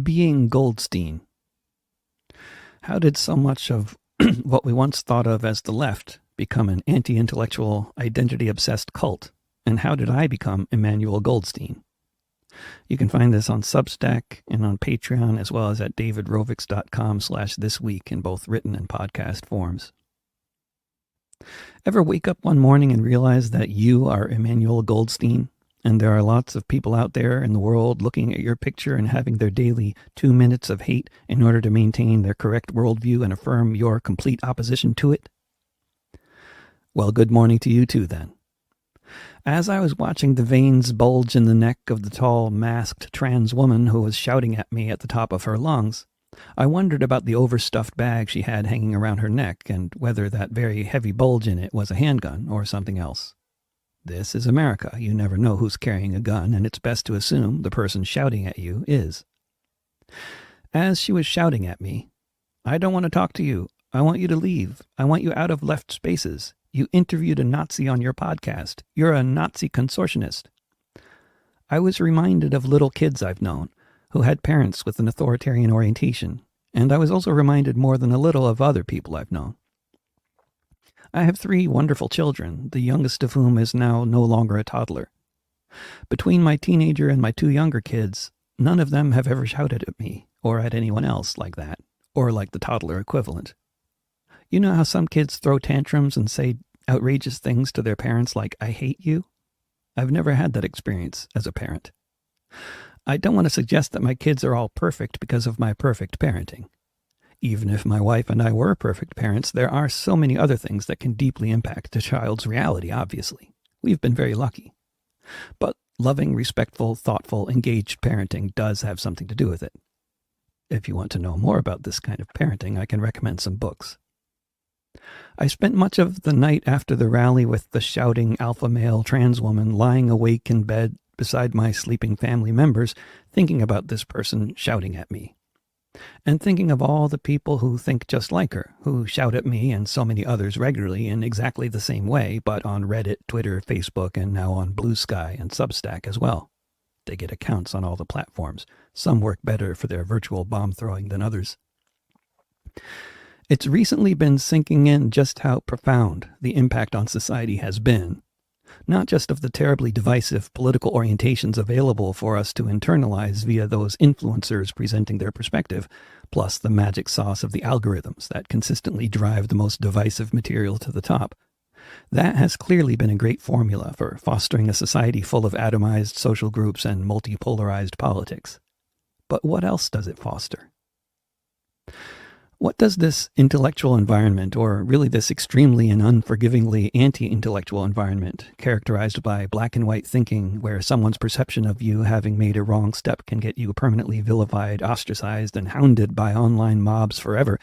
Being Goldstein. How did so much of what we once thought of as the left become an anti-intellectual, identity-obsessed cult? And how did I become Emmanuel Goldstein? You can find this on Substack and on Patreon, as well as at davidrovix.com/thisweek in both written and podcast forms. Ever wake up one morning and realize that you are Emmanuel Goldstein, and there are lots of people out there in the world looking at your picture and having their daily 2 minutes of hate in order to maintain their correct worldview and affirm your complete opposition to it? Well, good morning to you too, then. As I was watching the veins bulge in the neck of the tall, masked trans woman who was shouting at me at the top of her lungs, I wondered about the overstuffed bag she had hanging around her neck and whether that very heavy bulge in it was a handgun or something else. This is America. You never know who's carrying a gun, and it's best to assume the person shouting at you is. As she was shouting at me, "I don't want to talk to you. I want you to leave. I want you out of left spaces. You interviewed a Nazi on your podcast. You're a Nazi consortionist." I was reminded of little kids I've known who had parents with an authoritarian orientation, and I was also reminded more than a little of other people I've known. I have 3 wonderful children, the youngest of whom is now no longer a toddler. Between my teenager and my 2 younger kids, none of them have ever shouted at me or at anyone else like that, or like the toddler equivalent. You know how some kids throw tantrums and say outrageous things to their parents like, "I hate you"? I've never had that experience as a parent. I don't want to suggest that my kids are all perfect because of my perfect parenting. Even if my wife and I were perfect parents, there are so many other things that can deeply impact a child's reality, obviously. We've been very lucky. But loving, respectful, thoughtful, engaged parenting does have something to do with it. If you want to know more about this kind of parenting, I can recommend some books. I spent much of the night after the rally with the shouting alpha male trans woman lying awake in bed beside my sleeping family members, thinking about this person shouting at me. And thinking of all the people who think just like her, who shout at me and so many others regularly in exactly the same way, but on Reddit, Twitter, Facebook, and now on Blue Sky and Substack as well. They get accounts on all the platforms. Some work better for their virtual bomb throwing than others. It's recently been sinking in just how profound the impact on society has been, not just of the terribly divisive political orientations available for us to internalize via those influencers presenting their perspective, plus the magic sauce of the algorithms that consistently drive the most divisive material to the top. That has clearly been a great formula for fostering a society full of atomized social groups and multipolarized politics. But what else does it foster? What does this intellectual environment, or really this extremely and unforgivingly anti-intellectual environment, characterized by black and white thinking, where someone's perception of you having made a wrong step can get you permanently vilified, ostracized, and hounded by online mobs forever,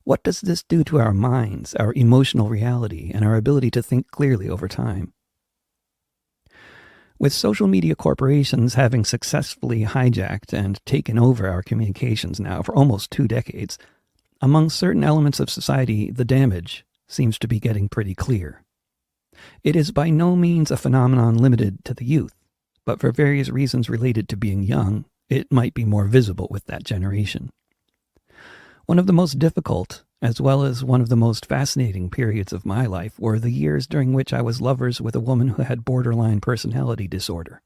what does this do to our minds, our emotional reality, and our ability to think clearly over time? With social media corporations having successfully hijacked and taken over our communications now for almost 2 decades, among certain elements of society, the damage seems to be getting pretty clear. It is by no means a phenomenon limited to the youth, but for various reasons related to being young, it might be more visible with that generation. One of the most difficult, as well as one of the most fascinating periods of my life were the years during which I was lovers with a woman who had borderline personality disorder.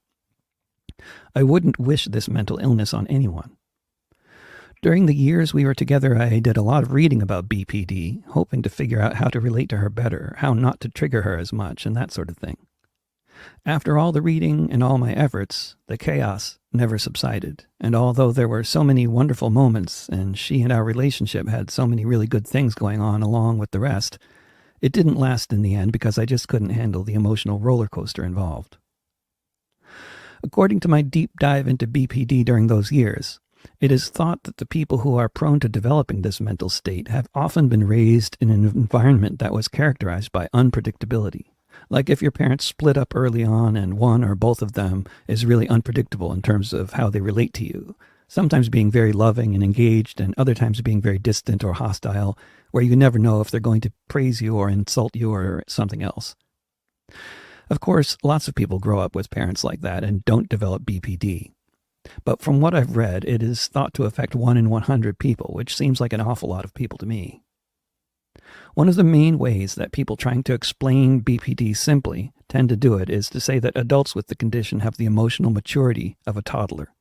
I wouldn't wish this mental illness on anyone. During the years we were together, I did a lot of reading about BPD, hoping to figure out how to relate to her better, how not to trigger her as much, and that sort of thing. After all the reading and all my efforts, the chaos never subsided, and although there were so many wonderful moments, and she and our relationship had so many really good things going on along with the rest, it didn't last in the end because I just couldn't handle the emotional roller coaster involved. According to my deep dive into BPD during those years, it is thought that the people who are prone to developing this mental state have often been raised in an environment that was characterized by unpredictability. Like if your parents split up early on and one or both of them is really unpredictable in terms of how they relate to you, sometimes being very loving and engaged and other times being very distant or hostile, where you never know if they're going to praise you or insult you or something else. Of course, lots of people grow up with parents like that and don't develop BPD. But from what I've read, it is thought to affect 1 in 100 people, which seems like an awful lot of people to me. One of the main ways that people trying to explain BPD simply tend to do it is to say that adults with the condition have the emotional maturity of a toddler.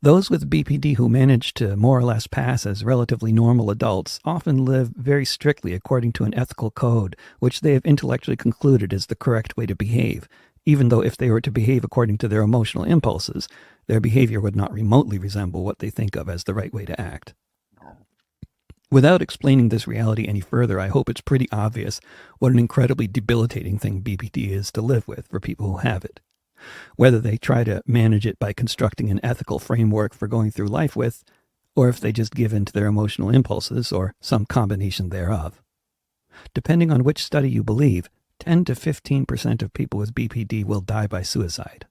Those with BPD who manage to more or less pass as relatively normal adults often live very strictly according to an ethical code, which they have intellectually concluded is the correct way to behave, even though if they were to behave according to their emotional impulses, their behavior would not remotely resemble what they think of as the right way to act. Without explaining this reality any further, I hope it's pretty obvious what an incredibly debilitating thing BPD is to live with for people who have it. Whether they try to manage it by constructing an ethical framework for going through life with, or if they just give in to their emotional impulses, or some combination thereof. Depending on which study you believe, 10 to 15% of people with BPD will die by suicide.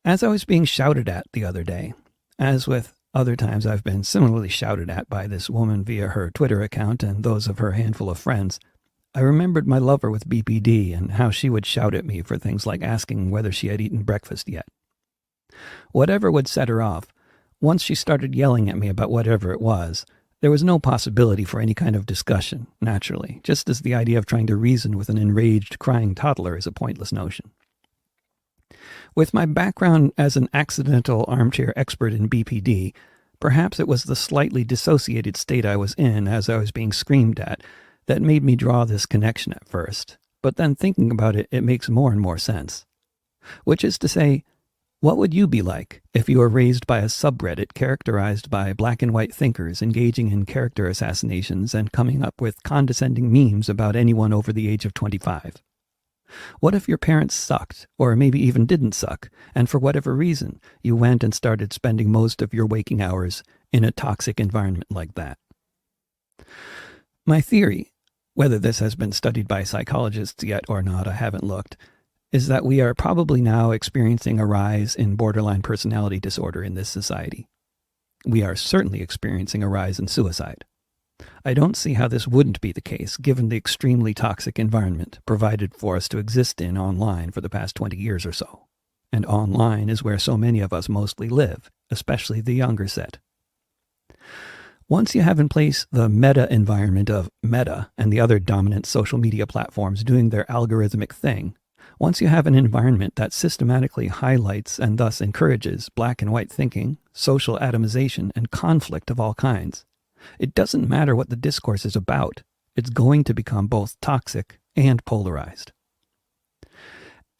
As I was being shouted at the other day, as with other times I've been similarly shouted at by this woman via her Twitter account and those of her handful of friends, I remembered my lover with BPD and how she would shout at me for things like asking whether she had eaten breakfast yet. Whatever would set her off, once she started yelling at me about whatever it was, there was no possibility for any kind of discussion, naturally, just as the idea of trying to reason with an enraged, crying toddler is a pointless notion. With my background as an accidental armchair expert in BPD, perhaps it was the slightly dissociated state I was in as I was being screamed at that made me draw this connection at first, but then thinking about it, it makes more and more sense. Which is to say, what would you be like if you were raised by a subreddit characterized by black and white thinkers engaging in character assassinations and coming up with condescending memes about anyone over the age of 25? What if your parents sucked, or maybe even didn't suck, and for whatever reason, you went and started spending most of your waking hours in a toxic environment like that? My theory, whether this has been studied by psychologists yet or not, I haven't looked, is that we are probably now experiencing a rise in borderline personality disorder in this society. We are certainly experiencing a rise in suicide. I don't see how this wouldn't be the case, given the extremely toxic environment provided for us to exist in online for the past 20 years or so. And online is where so many of us mostly live, especially the younger set. Once you have in place the meta environment of Meta and the other dominant social media platforms doing their algorithmic thing, once you have an environment that systematically highlights and thus encourages black and white thinking, social atomization, and conflict of all kinds, it doesn't matter what the discourse is about, it's going to become both toxic and polarized.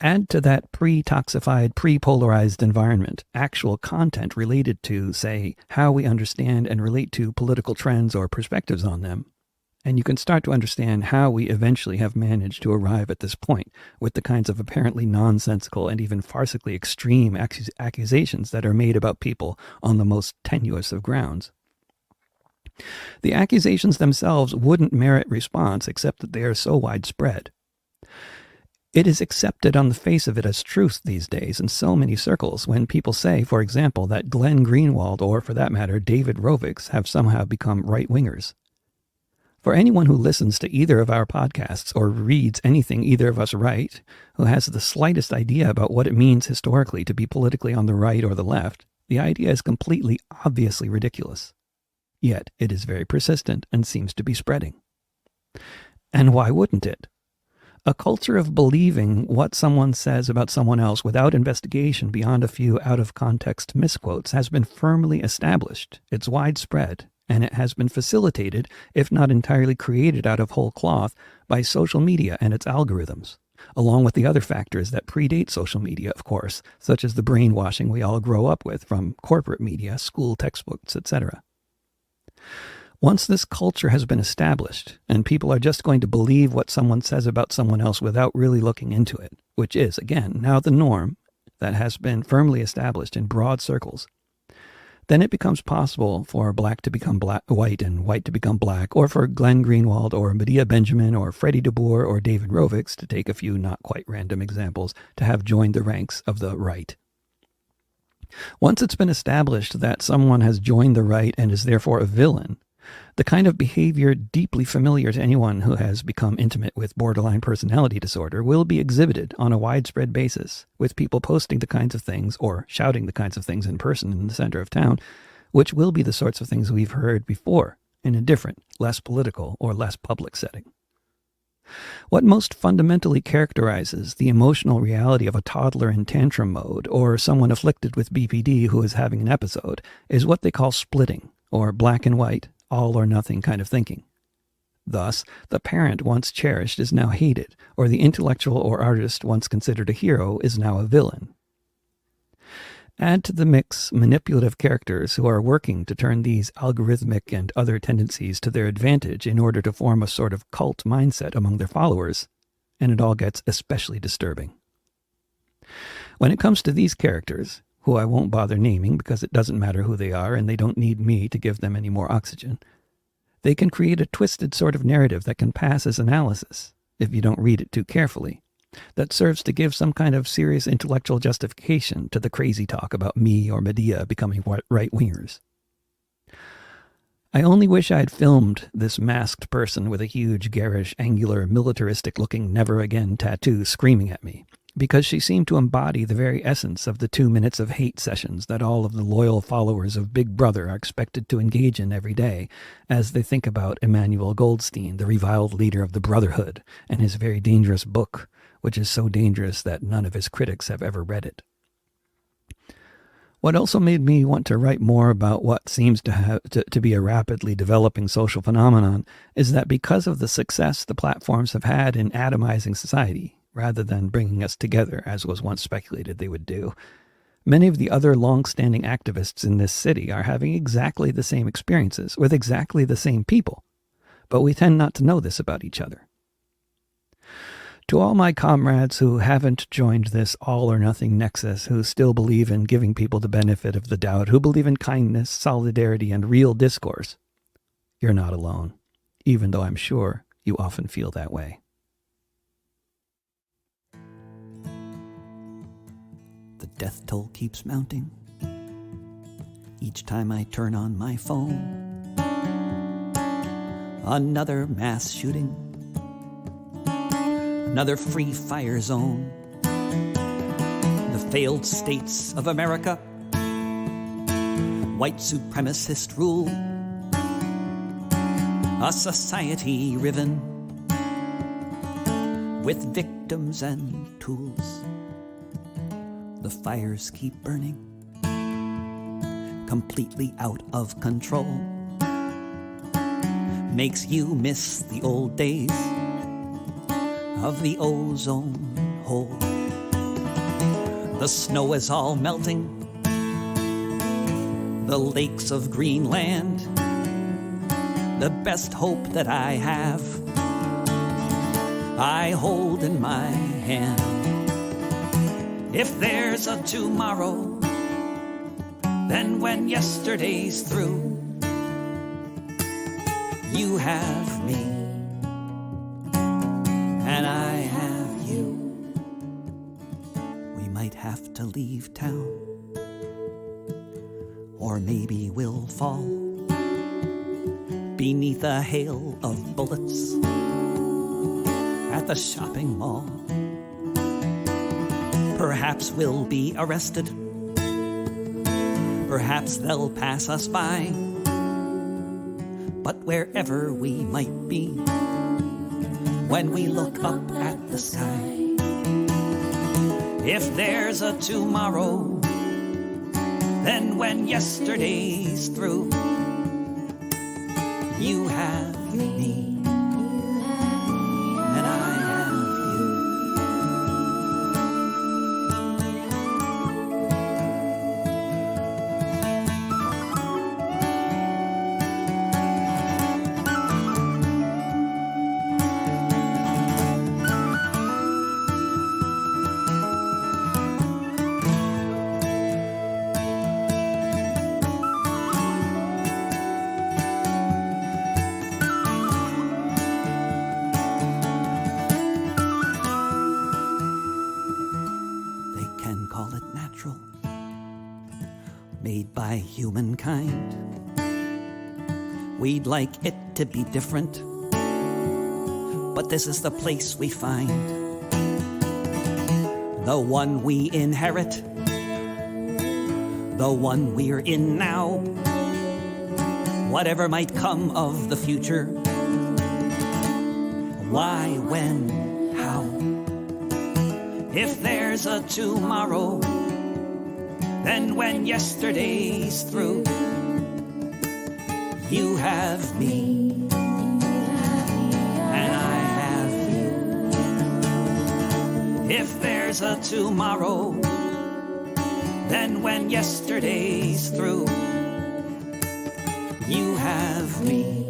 Add to that pre-toxified, pre-polarized environment actual content related to, say, how we understand and relate to political trends or perspectives on them, and you can start to understand how we eventually have managed to arrive at this point with the kinds of apparently nonsensical and even farcically extreme accusations that are made about people on the most tenuous of grounds. The accusations themselves wouldn't merit response except that they are so widespread. It is accepted on the face of it as truth these days in so many circles when people say, for example, that Glenn Greenwald, or for that matter, David Rovics, have somehow become right-wingers. For anyone who listens to either of our podcasts or reads anything either of us write, who has the slightest idea about what it means historically to be politically on the right or the left, the idea is completely obviously ridiculous. Yet it is very persistent and seems to be spreading. And why wouldn't it? A culture of believing what someone says about someone else without investigation beyond a few out-of-context misquotes has been firmly established. It's widespread, and it has been facilitated, if not entirely created out of whole cloth, by social media and its algorithms, along with the other factors that predate social media, of course, such as the brainwashing we all grow up with from corporate media, school textbooks, etc. Once this culture has been established, and people are just going to believe what someone says about someone else without really looking into it, which is, again, now the norm that has been firmly established in broad circles, then it becomes possible for black to become white and white to become black, or for Glenn Greenwald or Medea Benjamin or Freddie DeBoer or David Rovics, to take a few not quite random examples, to have joined the ranks of the right. Once it's been established that someone has joined the right and is therefore a villain, The kind of behavior deeply familiar to anyone who has become intimate with borderline personality disorder will be exhibited on a widespread basis, with people posting the kinds of things or shouting the kinds of things in person in the center of town, which will be the sorts of things we've heard before in a different, less political or less public setting. What most fundamentally characterizes the emotional reality of a toddler in tantrum mode or someone afflicted with BPD who is having an episode is what they call splitting, or black and white, all or nothing kind of thinking. Thus, the parent once cherished is now hated, or the intellectual or artist once considered a hero is now a villain. Add to the mix manipulative characters who are working to turn these algorithmic and other tendencies to their advantage in order to form a sort of cult mindset among their followers, and it all gets especially disturbing. When it comes to these characters, who I won't bother naming because it doesn't matter who they are and they don't need me to give them any more oxygen, they can create a twisted sort of narrative that can pass as analysis, if you don't read it too carefully, that serves to give some kind of serious intellectual justification to the crazy talk about me or Medea becoming right-wingers. I only wish I had filmed this masked person with a huge, garish, angular, militaristic-looking never-again tattoo screaming at me, because she seemed to embody the very essence of the 2 minutes of hate sessions that all of the loyal followers of Big Brother are expected to engage in every day as they think about Emmanuel Goldstein, the reviled leader of the Brotherhood, and his very dangerous book, which is so dangerous that none of his critics have ever read it. What also made me want to write more about what seems to be a rapidly developing social phenomenon is that because of the success the platforms have had in atomizing society, rather than bringing us together, as was once speculated they would do, many of the other long-standing activists in this city are having exactly the same experiences with exactly the same people, but we tend not to know this about each other. To all my comrades who haven't joined this all-or-nothing nexus, who still believe in giving people the benefit of the doubt, who believe in kindness, solidarity, and real discourse, you're not alone, even though I'm sure you often feel that way. The death toll keeps mounting each time I turn on my phone. Another mass shooting, another free fire zone. The failed states of America, white supremacist rule, a society riven with victims and tools. The fires keep burning, completely out of control. Makes you miss the old days of the ozone hole. The snow is all melting, the lakes of Greenland. The best hope that I have, I hold in my hand. If there's a tomorrow, then when yesterday's through, you have me, and I have you. We might have to leave town, or maybe we'll fall beneath a hail of bullets at the shopping mall. Perhaps we'll be arrested, perhaps they'll pass us by. But wherever we might be, when we look up at the sky, if there's a tomorrow, then when yesterday's through, you have me, and I have you. Made by humankind, We'd like it to be different, but this is the place we find, the one we inherit, the one we're in now. Whatever might come of the future, why, when, how? If there's a tomorrow, then when yesterday's through, you have me, and I have you. If there's a tomorrow, then when yesterday's through, you have me.